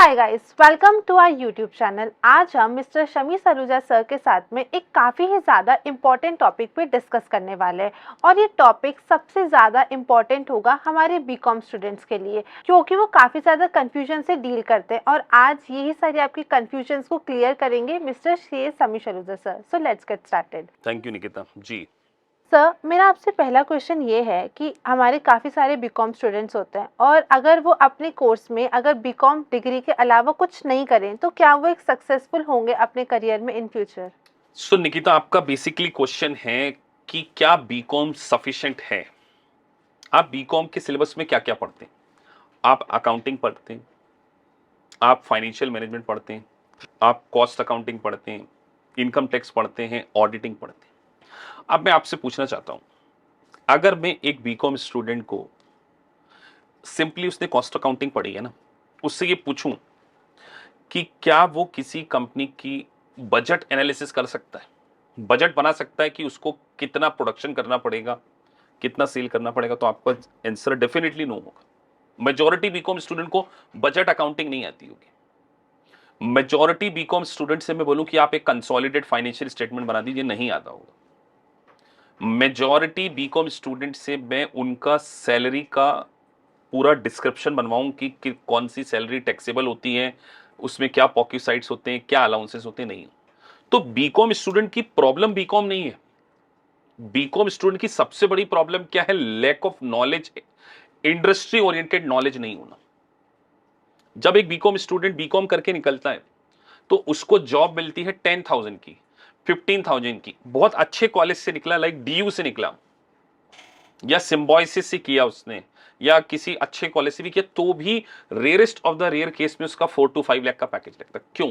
Hi guys, welcome to our YouTube channel. आज हम mister Shami Saluja sir के साथ में एक काफ़ी ही ज़्यादा इम्पॉर्टेंट टॉपिक पे डिस्कस करने वाले हैं और ये टॉपिक सबसे ज़्यादा इम्पॉर्टेंट होगा हमारे बीकॉम स्टूडेंट्स के लिए, क्योंकि वो काफ़ी ज़्यादा कन्फ्यूजन से डील करते हैं और आज यही सारी आपकी कन्फ्यूजन्स को क्लियर करेंगे mister Shami Saluja sir. So let's get started. Thank you Nikita ji. Sir, मेरा आपसे पहला क्वेश्चन ये है कि हमारे काफ़ी सारे बीकॉम स्टूडेंट्स होते हैं और अगर वो अपने कोर्स में अगर बीकॉम डिग्री के अलावा कुछ नहीं करें तो क्या वो एक सक्सेसफुल होंगे अपने करियर में इन फ्यूचर? सो निकिता, आपका बेसिकली क्वेश्चन है कि क्या बीकॉम सफिशिएंट है। आप बीकॉम के सिलेबस में क्या क्या पढ़ते हैं? आप अकाउंटिंग पढ़ते हैं, आप फाइनेंशियल मैनेजमेंट पढ़ते हैं, आप कॉस्ट अकाउंटिंग पढ़ते हैं, इनकम टैक्स पढ़ते हैं, ऑडिटिंग पढ़ते हैं। अब मैं आपसे पूछना चाहता हूं, अगर मैं एक बीकॉम स्टूडेंट को सिंपली उसने कॉस्ट अकाउंटिंग पढ़ी है ना, उससे ये पूछूं कि क्या वो किसी कंपनी की बजट एनालिसिस कर सकता है, बजट बना सकता है कि उसको कितना प्रोडक्शन करना पड़ेगा, कितना सेल करना पड़ेगा, तो आपका आंसर डेफिनेटली नो होगा। मेजॉरिटी बीकॉम स्टूडेंट को बजट अकाउंटिंग नहीं आती होगी। मेजॉरिटी बीकॉम स्टूडेंट से मैं बोलूं कि आप एक कंसोलिडेट फाइनेंशियल स्टेटमेंट बना दीजिए, नहीं आता होगा। मेजॉरिटी बीकॉम स्टूडेंट से मैं उनका सैलरी का पूरा डिस्क्रिप्शन बनवाऊं कि कौन सी सैलरी टैक्सेबल होती है, उसमें क्या पॉकेसाइट्स होते हैं, क्या अलाउंसेस होते हैं, नहीं। तो बीकॉम स्टूडेंट की प्रॉब्लम बीकॉम नहीं है। बीकॉम स्टूडेंट की सबसे बड़ी प्रॉब्लम क्या है? Lack of knowledge, industry oriented knowledge नहीं होना। जब एक बीकॉम स्टूडेंट बीकॉम करके निकलता है तो उसको जॉब मिलती है 10,000 की, 15,000 की। बहुत अच्छे कॉलेज से निकला, लाइक डीयू से निकला या सिम्बॉयसिस से किया उसने, या किसी अच्छे कॉलेज से भी किया, तो भी rarest of the rare case में उसका 4 to 5 लाख का पैकेज लगता है। क्यों?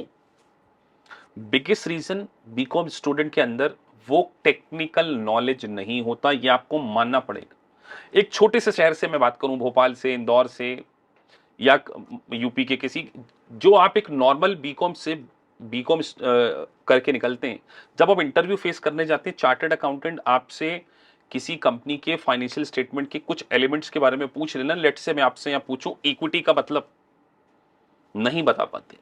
बिगेस्ट रीजन, बीकॉम स्टूडेंट के अंदर वो टेक्निकल नॉलेज नहीं होता, ये आपको मानना पड़ेगा। एक छोटे से शहर से मैं बात करूं, भोपाल से, इंदौर से, या यूपी के किसी, जो आप एक नॉर्मल बीकॉम से बीकॉम करके निकलते हैं, जब आप इंटरव्यू फेस करने जाते हैं, चार्टर्ड अकाउंटेंट आपसे किसी कंपनी के फाइनेंशियल स्टेटमेंट के कुछ एलिमेंट्स के बारे में पूछ लेना, लेट से मैं आपसे यहां पूछूं इक्विटी का मतलब, नहीं बता पाते।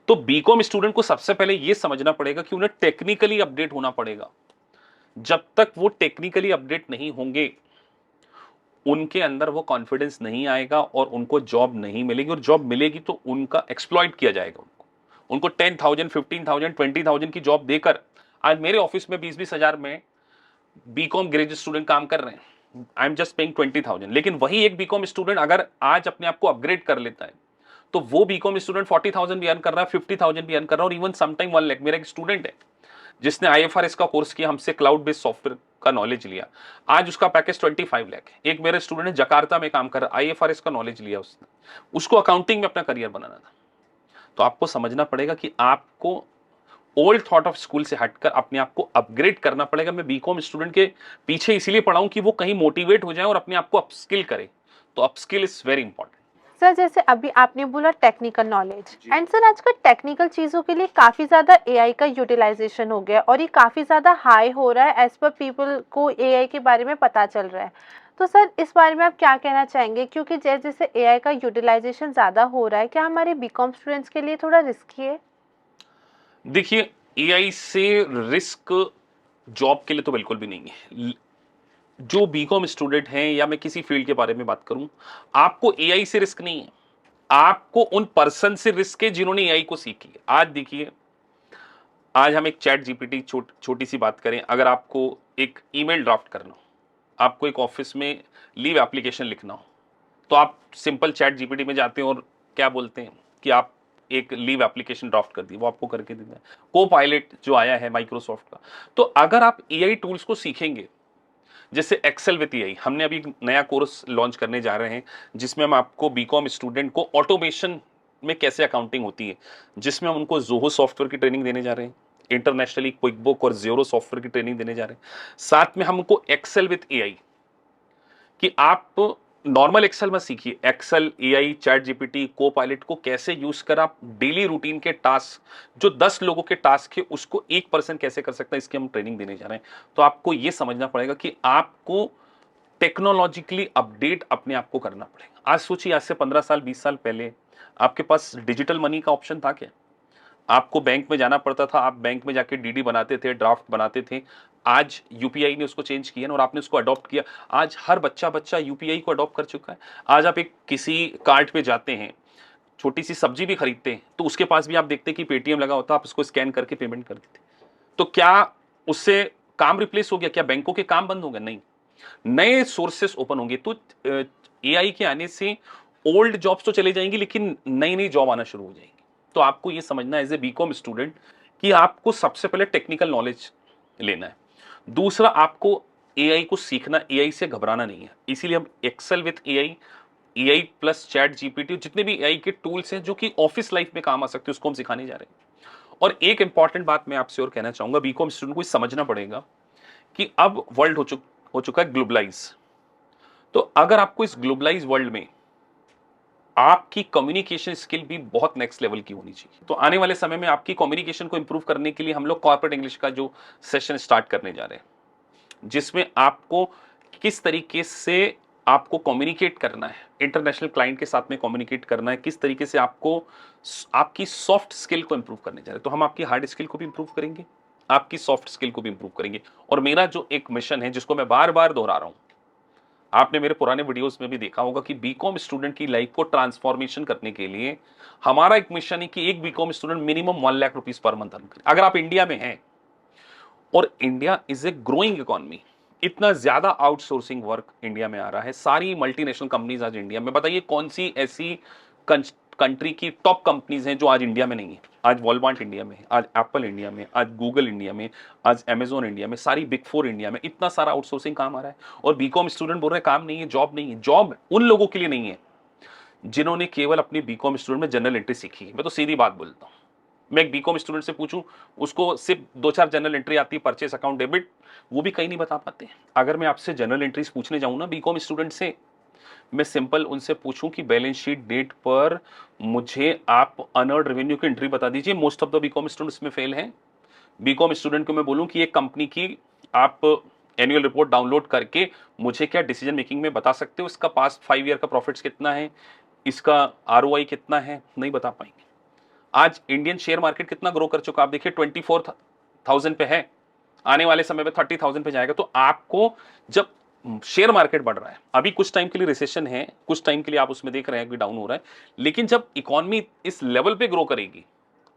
तो बीकॉम स्टूडेंट को सबसे पहले यह समझना पड़ेगा कि उन्हें टेक्निकली अपडेट होना पड़ेगा। जब तक वो टेक्निकली अपडेट नहीं होंगे, उनके अंदर वो कॉन्फिडेंस नहीं आएगा और उनको जॉब नहीं मिलेगी, और जॉब मिलेगी तो उनका एक्सप्लॉइट किया जाएगा। उनको 10,000, 15,000, 20,000 की जॉब देकर, आज मेरे ऑफिस में 20-20 हजार में बीकॉम ग्रेजुएट स्टूडेंट काम कर रहे हैं। I am just paying 20,000। लेकिन वही एक बीकॉम स्टूडेंट अगर आज अपने आप को अपग्रेड कर लेता है, तो वो बीकॉम स्टूडेंट 40,000 भी अर्न कर रहा है, 50,000 भी अर्न कर रहा है, और इवन समटाइम 1 लाख। मेरा एक स्टूडेंट है जिसने आईएफआरएस का कोर्स किया, हमसे क्लाउड बेस्ड सॉफ्टवेयर का नॉलेज लिया, आज उसका पैकेज 25 लाख है। एक मेरा स्टूडेंट है जकार्ता में काम कर रहा है, आईएफआरएस का नॉलेज लिया उसने, उसको अकाउंटिंग में अपना करियर बनाना था। तो आपको समझना पड़ेगा कि आपको ओल्ड थॉट ऑफ स्कूल से हटकर अपने आप को अपग्रेड करना पड़ेगा। मैं बीकॉम स्टूडेंट के पीछे इसीलिए पढ़ाऊं कि वो कहीं मोटिवेट हो जाए और अपने आप को अपस्किल करे। तो upskill is very important. Sir, जैसे अभी आपने बोला टेक्निकल नॉलेज, एंड सर आजकल टेक्निकल चीज़ों के लिए काफ़ी ज़्यादा एआई का यूटिलाइजेशन हो गया और ये काफ़ी ज़्यादा हाई हो रहा है। एज पर पीपल को एआई के बारे में पता चल रहा है। तो सर, इस बारे में आप क्या कहना चाहेंगे, क्योंकि जैसे जैसे एआई का यूटिलाइजेशन ज़्यादा हो रहा है, क्या हमारे बीकॉम स्टूडेंट्स के लिए थोड़ा रिस्की है? देखिए, एआई से रिस्क जॉब के लिए तो बिल्कुल भी नहीं है। जो बीकॉम स्टूडेंट हैं, या मैं किसी फील्ड के बारे में बात करूं, आपको एआई से रिस्क नहीं है, आपको उन पर्सन से रिस्क है जिन्होंने एआई को सीखी है। आज देखिए, आज हम एक चैट जीपीटी, छोटी सी बात करें, अगर आपको एक ईमेल ड्राफ्ट करना हो, आपको एक ऑफिस में लीव एप्लीकेशन लिखना हो, तो आप सिंपल चैट जीपीटी में जाते हैं और क्या बोलते हैं कि आप एक लीव एप्लीकेशन ड्राफ्ट कर दी, वो आपको करके देता है। को पायलट जो आया है माइक्रोसॉफ्ट का, तो अगर आप एआई टूल्स को सीखेंगे, जैसे एक्सेल विद एआई, हमने अभी एक नया कोर्स लॉन्च करने जा रहे हैं जिसमें हम आपको बीकॉम स्टूडेंट को ऑटोमेशन में कैसे अकाउंटिंग होती है, जिसमें हम उनको जोहो सॉफ्टवेयर की ट्रेनिंग देने जा रहे हैं, इंटरनेशनली क्विक बुक और ज़ीरो सॉफ्टवेयर की ट्रेनिंग देने जा रहे हैं। साथ में हम उनको एक्सेल विद एआई, कि आप नॉर्मल एक्सेल में सीखिए, एक्सेल, एआई, चैट जीपीटी, को पायलट को कैसे यूज कर आप डेली रूटीन के टास्क, जो 10 लोगों के टास्क है, उसको 1% कैसे कर सकता है, इसकी हम ट्रेनिंग देने जा रहे हैं। तो आपको यह समझना पड़ेगा कि आपको टेक्नोलॉजिकली अपडेट अपने आप को करना पड़ेगा। आज सोचिए, आज से 15 साल, 20 साल पहले आपके पास डिजिटल मनी का ऑप्शन था क्या? आपको बैंक में जाना पड़ता था, आप बैंक में जाके डीडी बनाते थे, ड्राफ्ट बनाते थे। आज यूपीआई ने उसको चेंज किया ना, और आपने उसको अडॉप्ट किया। आज हर बच्चा यूपीआई को अडॉप्ट कर चुका है। आज आप एक किसी कार्ट पे जाते हैं, छोटी सी सब्जी भी खरीदते हैं, तो उसके पास भी आप देखते हैं कि पेटीएम लगा होता है, आप उसको स्कैन करके पेमेंट कर देते। तो क्या उससे काम रिप्लेस हो गया? क्या बैंकों के काम बंद हो गए? नहीं, नए सोर्सेस ओपन होंगे। तो एआई के आने से ओल्ड जॉब्स तो चले जाएंगी, लेकिन नई नई जॉब आना शुरू हो जाएंगी। तो आपको ये समझना है एज ए बीकॉम स्टूडेंट कि आपको सबसे पहले टेक्निकल नॉलेज लेना है। दूसरा, आपको एआई को सीखना, एआई से घबराना नहीं है। इसीलिए हम Excel with AI, AI plus chat GPT, जितने भी एआई के टूल्स हैं जो कि ऑफिस लाइफ में काम आ सकते हैं, उसको हम सिखाने जा रहे हैं। और एक इंपॉर्टेंट बात मैं आपसे और कहना चाहूंगा, बीकॉम स्टूडेंट को समझना पड़ेगा कि अब वर्ल्ड हो चुका है ग्लोबलाइज। तो अगर आपको इस ग्लोबलाइज वर्ल्ड में आपकी कम्युनिकेशन स्किल भी बहुत नेक्स्ट लेवल की होनी चाहिए। तो आने वाले समय में आपकी कम्युनिकेशन को इंप्रूव करने के लिए हम लोग कॉर्पोरेट इंग्लिश का जो सेशन स्टार्ट करने जा रहे हैं, जिसमें आपको किस तरीके से आपको कम्युनिकेट करना है, इंटरनेशनल क्लाइंट के साथ में कम्युनिकेट करना है, किस तरीके से आपको आपकी सॉफ्ट स्किल को इंप्रूव करने जा रहे हैं। तो हम आपकी हार्ड स्किल को भी इंप्रूव करेंगे, आपकी सॉफ्ट स्किल को भी इंप्रूव करेंगे। और मेरा जो एक मिशन है, जिसको मैं बार बार दोहरा रहा हूं, आपने मेरे पुराने वीडियोस में भी देखा होगा कि बीकॉम स्टूडेंट की लाइफ को ट्रांसफॉर्मेशन करने के लिए हमारा एक मिशन है कि एक BCom student minimum 1 lakh rupees per month earn करे। अगर आप इंडिया में हैं, और India is a growing economy, इतना ज्यादा आउटसोर्सिंग वर्क इंडिया में आ रहा है, सारी मल्टीनेशनल कंपनीज आज इंडिया में, बताइए कौन सी ऐसी कंट्री की टॉप कंपनीज हैं जो आज इंडिया में नहीं है? आज वॉलमार्ट इंडिया में, आज एप्पल इंडिया में, आज गूगल इंडिया में, आज अमेजोन इंडिया में, सारी बिग फोर इंडिया में, इतना सारा आउटसोर्सिंग काम आ रहा है। और बीकॉम स्टूडेंट बोल रहे हैं काम नहीं है, जॉब नहीं है। जॉब उन लोगों के लिए नहीं है जिन्होंने केवल अपनी बीकॉम स्टूडेंट में जनरल एंट्री सीखी है। मैं तो सीधी बात बोलता हूँ, मैं एक बीकॉम स्टूडेंट से पूछूं, उसको सिर्फ 2-4 जनरल एंट्री आती है, परचेस अकाउंट डेबिट, वो भी कहीं नहीं बता पाते। अगर मैं आपसे जनरल एंट्रीज पूछने जाऊं ना बीकॉम स्टूडेंट से, मैं सिंपल उनसे पूछूं कि बैलेंस शीट डेट पर मुझे आप अनअर्न्ड रेवेन्यू की एंट्री बता दीजिए, most of the BCom students में फेल हैं। बीकॉम स्टूडेंट को मैं बोलूं कि एक कंपनी की आप एनुअल रिपोर्ट डाउनलोड करके मुझे क्या डिसीजन मेकिंग में बता सकते हो, इसका पास्ट 5 ईयर का प्रॉफिट्स कितना है, इसका आरओआई कितना है, नहीं बता पाएंगे। आज इंडियन शेयर मार्केट कितना ग्रो कर चुका, आप देखिए 24,000 पे है, आने वाले समय में 30,000 पे जाएगा। तो आपको जब शेयर मार्केट बढ़ रहा है, अभी कुछ टाइम के लिए रिसेशन है, कुछ टाइम के लिए आप उसमें देख रहे हैं कि डाउन हो रहा है, लेकिन जब इकोनॉमी इस लेवल पे ग्रो करेगी,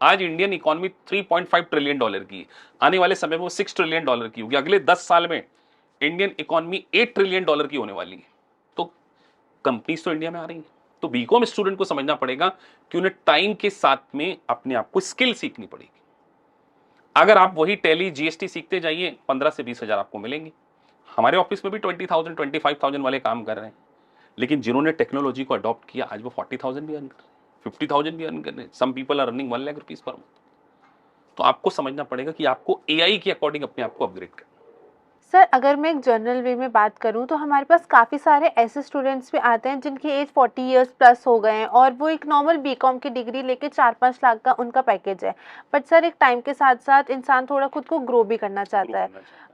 आज इंडियन इकोनॉमी $3.5 ट्रिलियन की, आने वाले समय में वो $6 ट्रिलियन की होगी। अगले 10 साल में इंडियन इकोनॉमी $8 ट्रिलियन की होने वाली है। तो कंपनीज तो इंडिया में आ रही है। तो बीकॉम स्टूडेंट को समझना पड़ेगा कि उन्हें टाइम के साथ में अपने आप को स्किल सीखनी पड़ेगी। अगर आप वही टैली जीएसटी सीखते जाइए, 15 से 20 हजार आपको मिलेंगे। हमारे ऑफिस में भी 20,000 25,000 वाले काम कर रहे हैं, लेकिन जिन्होंने टेक्नोलॉजी को अडॉप्ट किया, आज वो 40,000 भी अर्न कर रहे हैं, 50,000 भी अर्न कर रहे हैं। Some people are earning 1 lakh rupees per month. तो आपको समझना पड़ेगा कि आपको एआई के अकॉर्डिंग अपने आप को अपग्रेड करना। सर, अगर मैं एक जनरल वे में बात करूं तो हमारे पास काफ़ी सारे ऐसे स्टूडेंट्स भी आते हैं जिनकी एज 40 इयर्स प्लस हो गए हैं और वो एक नॉर्मल बीकॉम की डिग्री लेके 4-5 लाख का उनका पैकेज है। बट सर, एक टाइम के साथ साथ इंसान थोड़ा खुद को ग्रो भी करना चाहता है।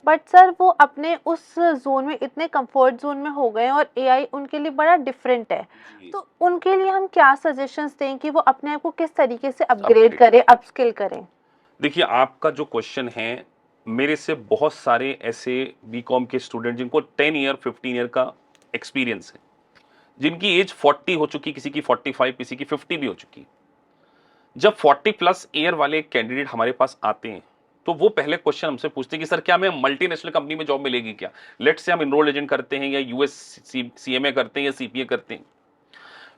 बट सर, वो अपने उस जोन में, इतने कंफर्ट जोन में हो गए हैं और एआई उनके लिए बड़ा डिफरेंट है। तो उनके लिए हम क्या सजेशंस दें कि वो अपने आप को किस तरीके से अपग्रेड करें, अपस्किल करें? देखिए, आपका जो क्वेश्चन है, मेरे से बहुत सारे ऐसे बीकॉम के स्टूडेंट जिनको 10 ईयर 15 ईयर का एक्सपीरियंस है, जिनकी एज 40 हो चुकी, किसी की 45, किसी की 50 भी हो चुकी। जब 40 प्लस ईयर वाले कैंडिडेट हमारे पास आते हैं, तो वो पहले क्वेश्चन हमसे पूछते हैं कि सर, क्या मैं मल्टीनेशनल कंपनी में जॉब मिलेगी क्या? लेट्स से हम इनरोल एजेंट करते हैं, या यूएस सीएमए करते हैं, या सीपीए करते हैं।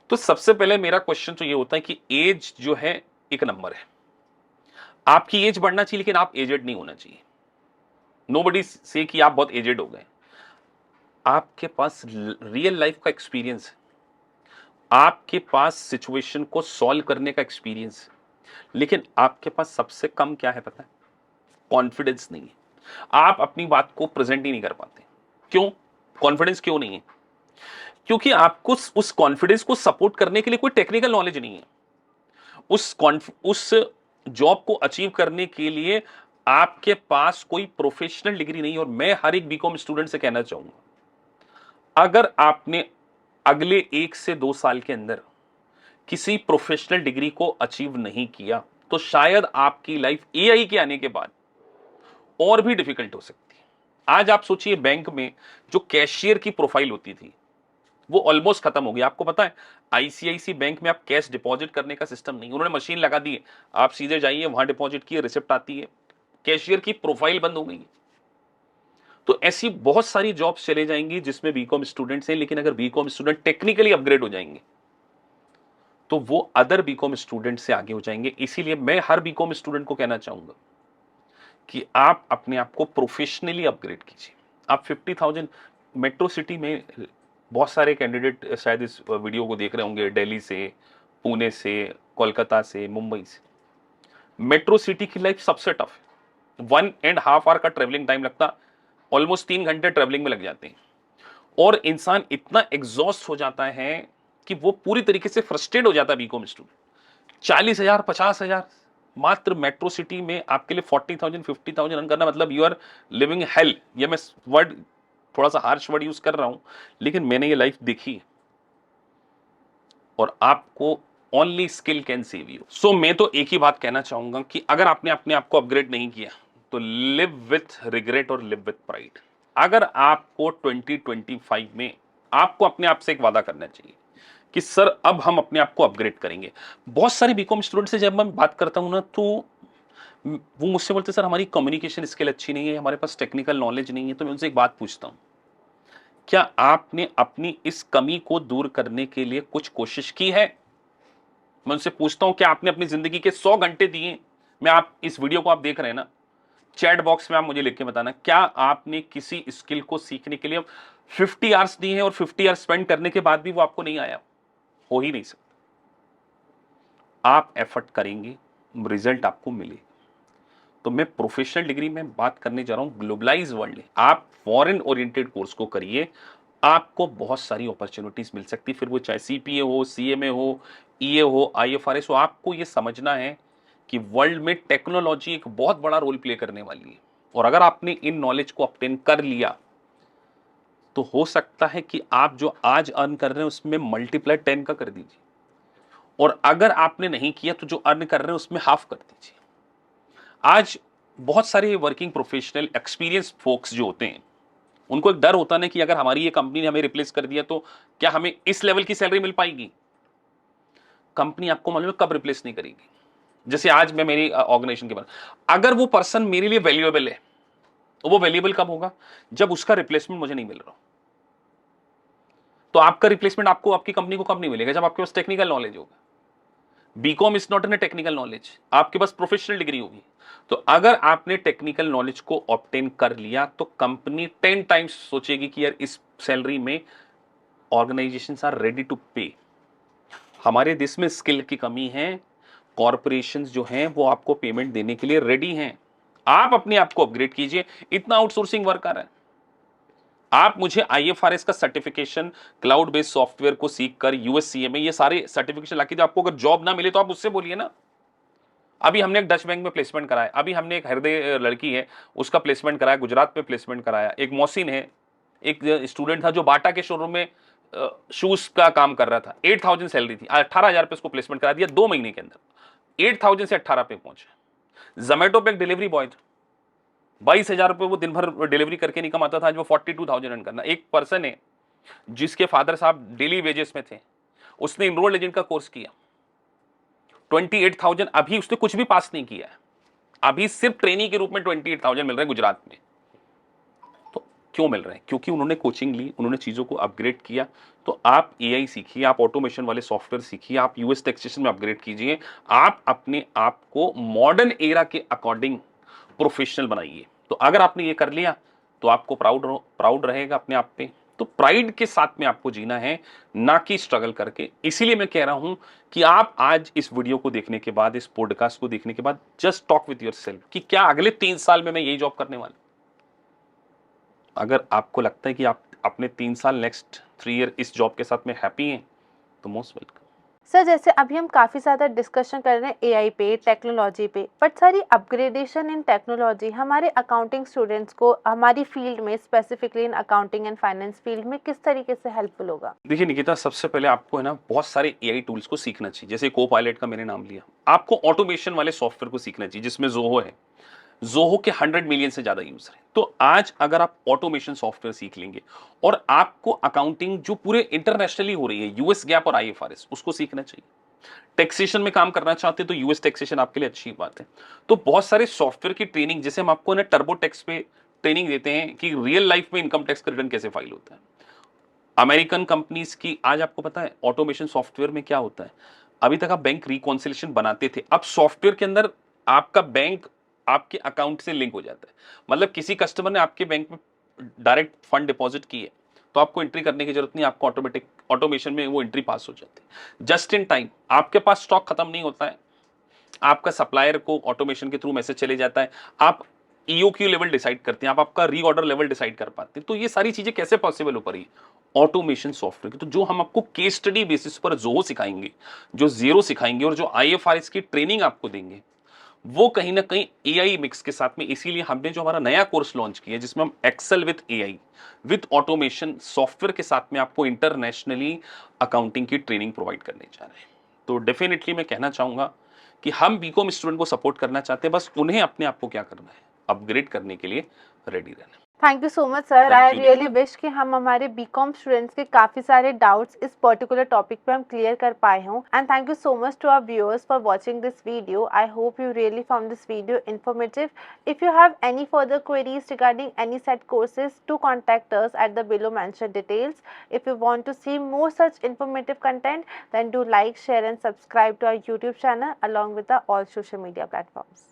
तो सबसे पहले मेरा क्वेश्चन तो ये होता है कि एज जो है एक नंबर है, आपकी एज बढ़ना चाहिए, लेकिन आप एजेड नहीं होना चाहिए। नोबडी से कि आप बहुत एजेड हो गए। आपके पास रियल लाइफ का एक्सपीरियंस है, आपके पास सिचुएशन को सॉल्व करने का एक्सपीरियंस है, लेकिन आपके पास सबसे कम क्या है पता है? कॉन्फिडेंस नहीं है। आप अपनी बात को प्रेजेंट ही नहीं कर पाते। क्यों? कॉन्फिडेंस क्यों नहीं है? क्योंकि आपको उस कॉन्फिडेंस को सपोर्ट करने के लिए कोई टेक्निकल नॉलेज नहीं है। उस जॉब को अचीव करने के लिए आपके पास कोई प्रोफेशनल डिग्री नहीं है। और मैं हर एक बीकॉम स्टूडेंट से कहना चाहूंगा, अगर आपने अगले 1 से 2 साल के अंदर किसी प्रोफेशनल डिग्री को अचीव नहीं किया तो शायद आपकी लाइफ एआई के आने के बाद और भी डिफिकल्ट हो सकती है। आज आप सोचिए, बैंक में जो कैशियर की प्रोफाइल होती थी वो ऑलमोस्ट खत्म हो गई। आपको पता है आईसीआईसी बैंक में आप कैश डिपॉजिट करने का सिस्टम नहीं, उन्होंने मशीन लगा दी है, आप सीधे जाइए वहां डिपॉजिट किए, रिसिप्ट आती है, कैशियर की प्रोफाइल बंद हो गई है। तो ऐसी बहुत सारी जॉब्स चले जाएंगी जिसमें बीकॉम स्टूडेंट्स हैं, लेकिन अगर बीकॉम स्टूडेंट टेक्निकली अपग्रेड हो जाएंगे तो वो अदर बीकॉम स्टूडेंट से आगे हो जाएंगे। इसीलिए मैं हर बीकॉम स्टूडेंट को कहना चाहूंगा कि आप अपने आप को प्रोफेशनली अपग्रेड कीजिए। आप 50,000 मेट्रो सिटी में बहुत सारे कैंडिडेट शायद इस वीडियो को देख रहे होंगे, दिल्ली से, पुणे से, कोलकाता से, मुंबई से। मेट्रो सिटी की लाइफ सबसे टफ है। 1.5 आवर का ट्रेवलिंग टाइम लगता, ऑलमोस्ट 3 घंटे ट्रेवलिंग में लग जाते हैं और इंसान इतना एग्जॉस्ट हो जाता है कि वो पूरी तरीके से फ्रस्ट्रेट हो जाता है। बीकॉम स्टूडेंट 40,000 50,000 मात्र मेट्रो सिटी में आपके लिए 40,000 50,000 रन करना मतलब यू आर लिविंग हेल। ये मैं वर्ड थोड़ा सा हार्श वर्ड यूज कर रहा हूं, लेकिन मैंने ये लाइफ देखी है और आपको only skill can save you. So मैं तो एक ही बात कहना चाहूंगा कि अगर आपने अपने आप को अपग्रेड नहीं किया तो लिव विथ रिग्रेट और लिव विथ प्राइड। अगर आपको 2025 में आपको अपने आप से एक वादा करना चाहिए कि सर अब हम अपने आप को अपग्रेड करेंगे। बहुत सारे बीकॉम स्टूडेंट से जब मैं बात करता हूं ना तो वो मुझसे बोलते सर हमारी कम्युनिकेशन स्किल अच्छी नहीं है, हमारे पास टेक्निकल नॉलेज नहीं है। तो मैं उनसे एक बात पूछता हूं, क्या आपने अपनी इस कमी को दूर करने के लिए कुछ कोशिश की है? मैं उनसे पूछता हूं क्या आपने अपनी जिंदगी के 100 घंटे दिए? मैं आप इस वीडियो को आप देख रहे हैं ना, चैट बॉक्स में आप मुझे लिख के बताना, क्या आपने किसी स्किल को सीखने के लिए 50 आवर्स दिए हैं और 50 आवर्स स्पेंड करने के बाद भी वो आपको नहीं आया? हो ही नहीं सकता। आप एफर्ट करेंगे, रिजल्ट आपको मिले। तो मैं प्रोफेशनल डिग्री में बात करने जा रहा हूं ग्लोबलाइज वर्ल्ड में। आप फॉरेन ओरिएंटेड कोर्स को करिए, आपको बहुत सारी अपॉर्चुनिटीज मिल सकती, फिर वो चाहे सीपीए हो, सीएमए हो, ईए हो, आईएफआरएस हो। आपको ये समझना है कि वर्ल्ड में टेक्नोलॉजी एक बहुत बड़ा रोल प्ले करने वाली है और अगर आपने इन नॉलेज को ऑब्टेन कर लिया तो हो सकता है कि आप जो आज अर्न कर रहे हैं उसमें मल्टीप्लाई 10 का कर दीजिए और अगर आपने नहीं किया तो जो अर्न कर रहे हैं उसमें हाफ कर दीजिए। आज बहुत सारे वर्किंग प्रोफेशनल एक्सपीरियंस फोक्स जो होते हैं उनको एक डर होता है ना कि अगर हमारी ये कंपनी ने हमें रिप्लेस कर दिया तो क्या हमें इस लेवल की सैलरी मिल पाएगी? कंपनी आपको मालूम है कब रिप्लेस नहीं करेगी। जैसे आज मैं मेरी ऑर्गेनाइजेशन के बारे, अगर वो पर्सन मेरे लिए वैल्यूएबल है तो वो वैल्यूएबल कब होगा? जब उसका रिप्लेसमेंट मुझे नहीं मिल रहा। तो आपका रिप्लेसमेंट आपको आपकी कंपनी को कब नहीं मिलेगा? जब आपके पास टेक्निकल नॉलेज होगा। BCom is not an technical knowledge, आपके पास प्रोफेशनल डिग्री होगी। तो अगर आपने टेक्निकल नॉलेज को ऑब्टेन कर लिया तो कंपनी 10 टाइम्स सोचेगी कि यार इस सैलरी में ऑर्गेनाइजेशंस आर रेडी टू पे। हमारे देश में स्किल की कमी है, कॉर्पोरेशंस जो हैं वो आपको पेमेंट देने के लिए रेडी हैं। आप अपने आप को अपग्रेड कीजिए। इतना आउटसोर्सिंग वर्क आ रहा है, आप मुझे आईएफआरएस का सर्टिफिकेशन, क्लाउड बेस्ड सॉफ्टवेयर को सीखकर यूएससीएमए ये सारे सर्टिफिकेशन लाके दे। आपको अगर जॉब ना मिले तो आप उससे बोलिए ना। अभी हमने एक डच बैंक में प्लेसमेंट कराया, अभी हमने एक हृदय लड़की है उसका प्लेसमेंट कराया, गुजरात में प्लेसमेंट कराया। एक मोहसिन है, एक स्टूडेंट था जो बाटा के शोरूम में शूज का काम कर रहा था, 8,000 सैलरी थी, 18,000 पे उसको प्लेसमेंट करा दिया 2 महीने के अंदर, 8,000 से 18 पे पहुंचे। जोमेटो पे एक डिलीवरी बॉय था, 22,000 रुपए वो दिन भर डिलीवरी करके नहीं कमाता था, आज वो 42,000 रन करना। एक पर्सन है जिसके फादर साहब डेली वेजेस में थे, उसने इनरोल्ड एजेंट का कोर्स किया, 28,000, अभी उसने कुछ भी पास नहीं किया है, अभी सिर्फ ट्रेनिंग के रूप में 28,000 मिल रहे हैं गुजरात में। तो क्यों मिल रहे हैं? क्योंकि उन्होंने कोचिंग ली, उन्होंने चीजों को अपग्रेड किया। तो आप एआई सीखिए, आप ऑटोमेशन वाले सॉफ्टवेयर सीखिए, आप यूएस टैक्सेशन में अपग्रेड कीजिए, आप अपने आप को मॉडर्न एरा के अकॉर्डिंग प्रोफेशनल बनाइए। तो अगर आपने ये कर लिया तो आपको प्राउड रहेगा अपने आप पे। तो प्राइड के साथ में आपको जीना है, ना कि स्ट्रगल करके। इसीलिए मैं कह रहा हूं कि आप आज इस वीडियो को देखने के बाद, इस पॉडकास्ट को देखने के बाद जस्ट टॉक विद योरसेल्फ कि क्या अगले 3 साल में मैं यही जॉब करने वाला। अगर आपको लगता है कि आप अपने 3 साल, नेक्स्ट 3 ईयर इस जॉब के साथ में हैप्पी हैं तो मोस्ट वेलकम। सर जैसे अभी हम काफ़ी ज़्यादा डिस्कशन कर रहे हैं एआई पे, टेक्नोलॉजी पे, बट सर ये अपग्रेडेशन इन टेक्नोलॉजी हमारे अकाउंटिंग स्टूडेंट्स को हमारी फील्ड में, specifically in accounting and finance field में, किस तरीके से हेल्पफुल होगा? देखिए निकिता, सबसे पहले आपको है ना बहुत सारे एआई टूल्स को सीखना चाहिए। जैसे को पायलट का मैंने नाम लिया, आपको ऑटोमेशन वाले सॉफ्टवेयर को सीखना चाहिए जिसमें जोहो है। जोहो के 100 मिलियन से ज्यादा यूजर हैं। तो आज अगर आप ऑटोमेशन सॉफ्टवेयर सीख लेंगे और आपको अकाउंटिंग जो पूरे इंटरनेशनली हो रही है, यूएस गैप और आईएफआरएस, उसको सीखना चाहिए। टैक्सेशन में काम करना चाहते हैं तो यूएस टैक्सेशन आपके लिए अच्छी बात है। तो बहुत सारे सॉफ्टवेयर की ट्रेनिंग, जैसे हम आपको ना टर्बो टैक्स पे ट्रेनिंग देते हैं कि रियल लाइफ में इनकम टैक्स का रिटर्न कैसे फाइल होता है। अमेरिकन कंपनीज की आज आपको पता है ऑटोमेशन सॉफ्टवेयर में क्या होता है। अभी तक आप बैंक रिकॉन्सिलेशन बनाते थे, अब सॉफ्टवेयर के अंदर आपका बैंक आपके अकाउंट से लिंक हो जाता है। मतलब किसी कस्टमर ने आपके बैंक में डायरेक्ट फंड डिपॉजिट किए तो आपको एंट्री करने की जरूरत नहीं, आपको ऑटोमेटिक ऑटोमेशन में वो एंट्री पास हो जाती है जस्ट इन टाइम। आपके पास स्टॉक खत्म नहीं होता है, आपका सप्लायर को ऑटोमेशन के थ्रू मैसेज चले जाता है, आप ईओक्यू लेवल डिसाइड करते हैं, आप आपका रीऑर्डर लेवल डिसाइड कर पाते हैं। तो ये सारी चीजें कैसे पॉसिबल हो पा रही है ऑटोमेशन सॉफ्टवेयर की। तो जो हम आपको केस स्टडी बेसिस पर जो सिखाएंगे, जो जीरो सिखाएंगे और जो आईएफआरएस की ट्रेनिंग आपको देंगे, वो कहीं ना कहीं एआई मिक्स के साथ में। इसीलिए हमने जो हमारा नया कोर्स लॉन्च किया जिसमें हम Excel with AI with automation software के साथ में आपको इंटरनेशनली अकाउंटिंग की ट्रेनिंग प्रोवाइड करने जा रहे हैं। तो डेफिनेटली मैं कहना चाहूंगा कि हम बीकॉम स्टूडेंट को सपोर्ट करना चाहते हैं, बस उन्हें अपने आप को क्या करना है, अपग्रेड करने के लिए रेडी रहना है। Thank you so much sir. Thank I you really Nikita. Wish कि हम हमारे बीकॉम स्टूडेंट्स के काफ़ी सारे डाउट्स इस पर्टिकुलर टॉपिक पे हम क्लियर कर पाए हों। And thank you so much to our viewers for watching this video. I hope you really found this video informative. If you have any further queries regarding any set courses, do contact us at the below mentioned details. If you want to see more such informative content, then do like, share and subscribe to our YouTube channel along with the all social media platforms.